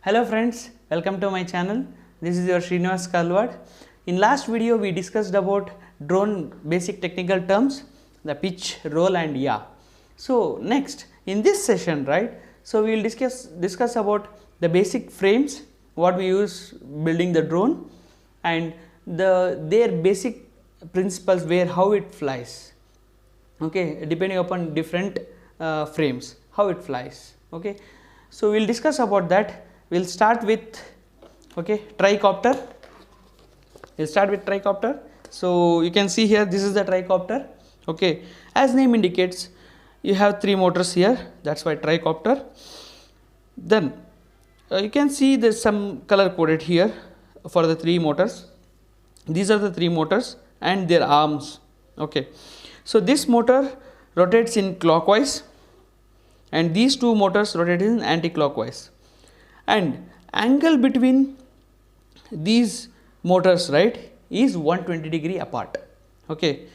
Hello friends, welcome to my channel. This is your Srinivas Kalwad. In last video we discussed about drone basic technical terms, the pitch, roll and yaw. So next in this session, right, so we will discuss about the basic frames what we use building the drone and their basic principles where how it flies. Okay, depending upon different frames how it flies. Okay, so we will discuss about that. We will start with tricopter. We'll start with tricopter. So you can see here, this is the tricopter. Okay, as name indicates, you have three motors here, that's why tricopter. Then you can see there's some color coded here for the three motors. These are the three motors and their arms. Okay, so this motor rotates in clockwise and these two motors rotate in anti-clockwise, and angle between these motors, right, is 120 degree apart. Okay,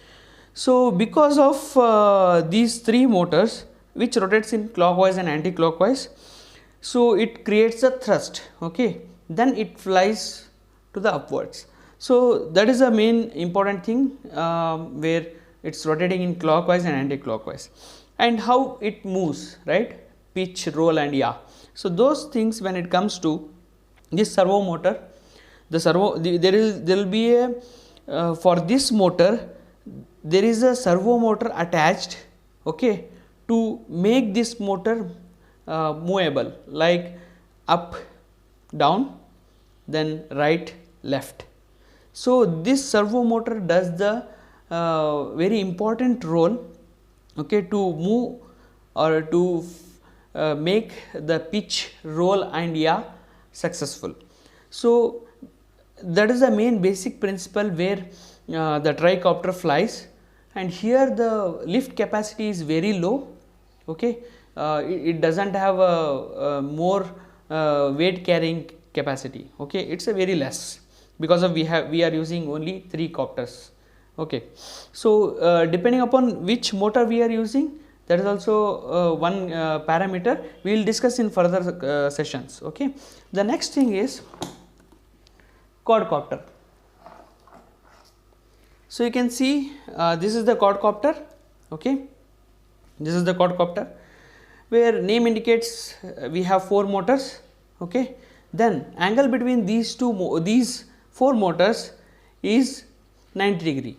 so because of these three motors which rotates in clockwise and anti-clockwise, so it creates a thrust. Okay, then it flies to the upwards. So that is the main important thing where it's rotating in clockwise and anti-clockwise, and how it moves, right, pitch, roll and yaw. So those things, when it comes to this servo motor, there will be a for this motor there is a servo motor attached, okay, to make this motor movable, like up, down, then right, left. So this servo motor does the very important role, okay, to move or to make the pitch, roll and yaw successful. So that is the main basic principle where the tricopter flies, and here the lift capacity is very low. Okay, it doesn't have a more weight carrying capacity. Okay, it's a very less, because of we are using only three copters. Okay, so depending upon which motor we are using, that is also one parameter we will discuss in further sessions. Okay, the next thing is quadcopter. So you can see this is the quadcopter. Okay, this is the quadcopter where name indicates we have four motors. Okay, then angle between these four motors is 90 degree.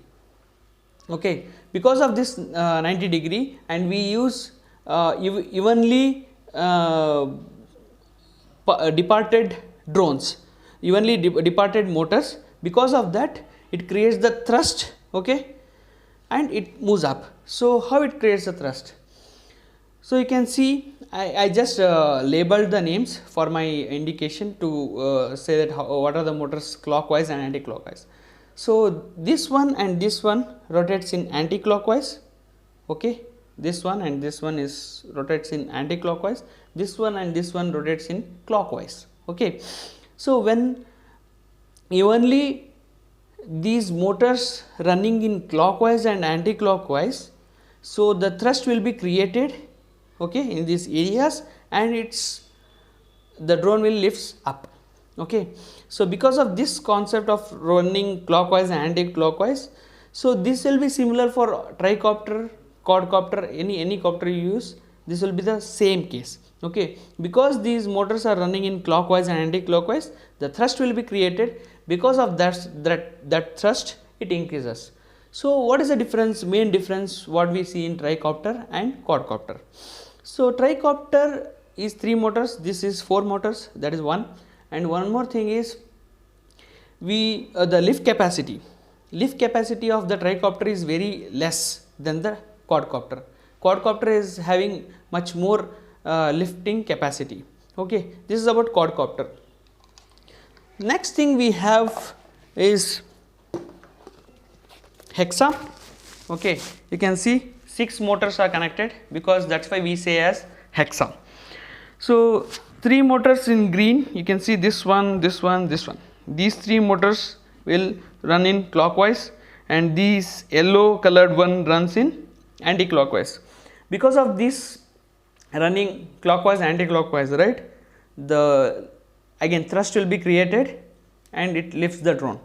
Okay, because of this 90 degree, and we use evenly departed drones, evenly departed motors. Because of that, it creates the thrust. Okay, and it moves up. So how it creates the thrust? So you can see I just labeled the names for my indication to say that what are the motors clockwise and anti-clockwise. So this one and this one rotates in anti-clockwise. Okay, this one and this one is rotates in anti-clockwise. This one and this one rotates in clockwise. Okay, so when evenly these motors running in clockwise and anti-clockwise, so the thrust will be created, okay, in these areas, and the drone will lifts up. Okay, so because of this concept of running clockwise and anti-clockwise, so this will be similar for tricopter, quadcopter, any copter you use, this will be the same case. Okay, because these motors are running in clockwise and anti-clockwise, the thrust will be created. Because of that thrust, it increases. So what is the difference, main difference what we see in tricopter and quadcopter? So tricopter is three motors, this is four motors, that is one. And one more thing is the lift capacity of the tricopter is very less than the quadcopter. Quadcopter is having much more lifting capacity. Okay, this is about quadcopter. Next thing we have is hexa. Okay, you can see 6 motors are connected, because that's why we say as hexa. So three motors in green, you can see this one, this one, this one. These three motors will run in clockwise, and this yellow colored one runs in anti-clockwise. Because of this running clockwise, anti-clockwise, right, the again thrust will be created and it lifts the drone.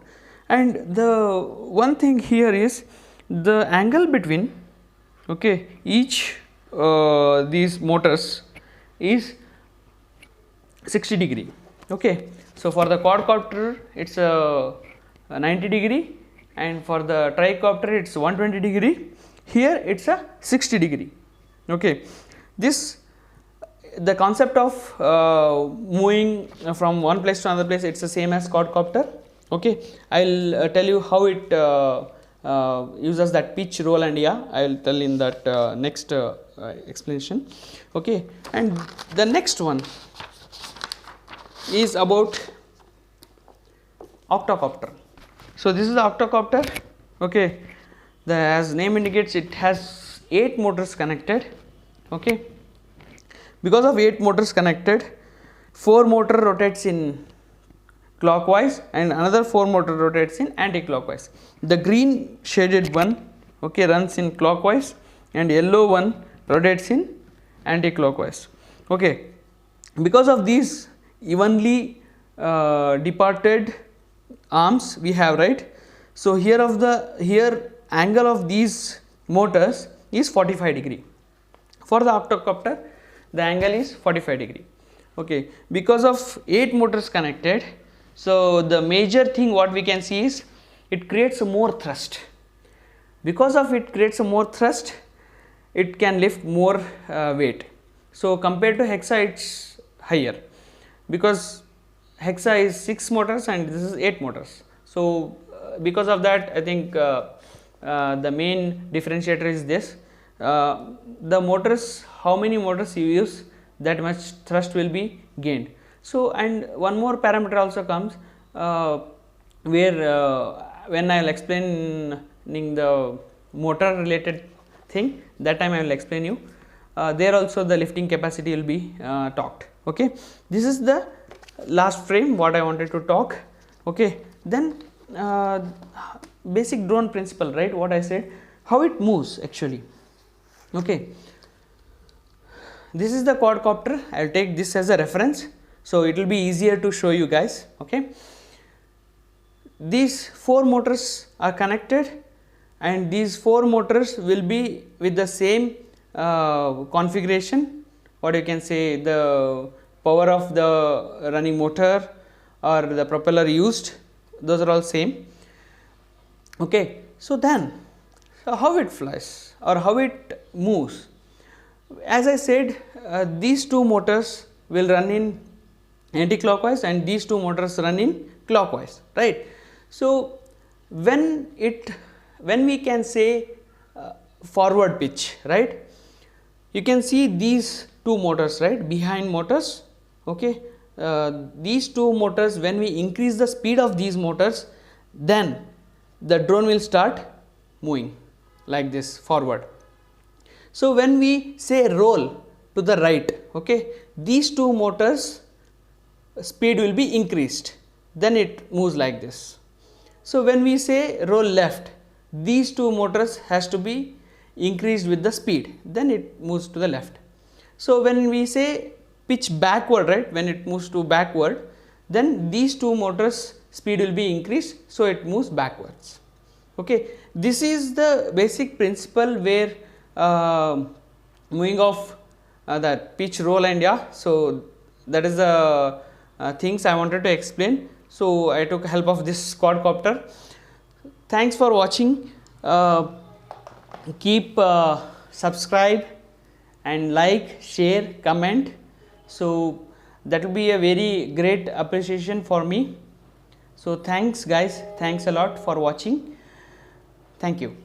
And the one thing here is the angle between, okay, each these motors is 60 degree. Okay, so for the quadcopter it's a 90 degree, and for the tricopter it's 120 degree. Here it's a 60 degree. Okay, this the concept of moving from one place to another place, it's the same as quadcopter. Okay, I'll tell you how it uses that pitch, roll and yaw. I will tell in that next explanation. Okay, and the next one is about octocopter. So this is the octocopter. Okay, as name indicates, it has 8 motors connected. Okay, because of 8 motors connected, 4 motor rotates in clockwise and another 4 motor rotates in anti-clockwise. The green shaded one, okay, runs in clockwise, and yellow one rotates in anti-clockwise. Okay, because of these evenly departed arms we have, right? So here angle of these motors is 45 degree. For the octocopter, the angle is 45 degree. Okay, because of 8 motors connected, so the major thing what we can see is it creates more thrust. Because of it creates more thrust, it can lift more weight. So compared to hexa, it's higher, because hexa is 6 motors and this is 8 motors. So because of that, I think the main differentiator is this. The motors, how many motors you use, that much thrust will be gained. So, and one more parameter also comes where when I will explaining the motor related thing, that time I will explain you. There also the lifting capacity will be talked. Okay, this is the last frame what I wanted to talk. Okay, then basic drone principle, right? What I said, how it moves actually. Okay, this is the quadcopter. I'll take this as a reference, so it will be easier to show you guys. Okay, these 4 motors are connected, and these 4 motors will be with the same configuration. What you can say, the power of the running motor or the propeller used, those are all same. Okay, so then, so how it flies or how it moves? As I said, these 2 motors will run in anti-clockwise and these 2 motors run in clockwise, right? So when we can say forward pitch, right, you can see these 2 motors, right, behind motors. Okay, these 2 motors, when we increase the speed of these motors, then the drone will start moving like this forward. So when we say roll to the right, okay, these 2 motors speed will be increased, then it moves like this. So when we say roll left, these 2 motors has to be increased with the speed, then it moves to the left. So when we say pitch backward, right, when it moves to backward, then these 2 motors speed will be increased, so it moves backwards. Okay, this is the basic principle where moving of that pitch, roll and yaw. So that is the things I wanted to explain. So I took help of this quadcopter. Thanks for watching. Keep subscribe and like, share, comment. So that will be a very great appreciation for me. So thanks guys, thanks a lot for watching. Thank you.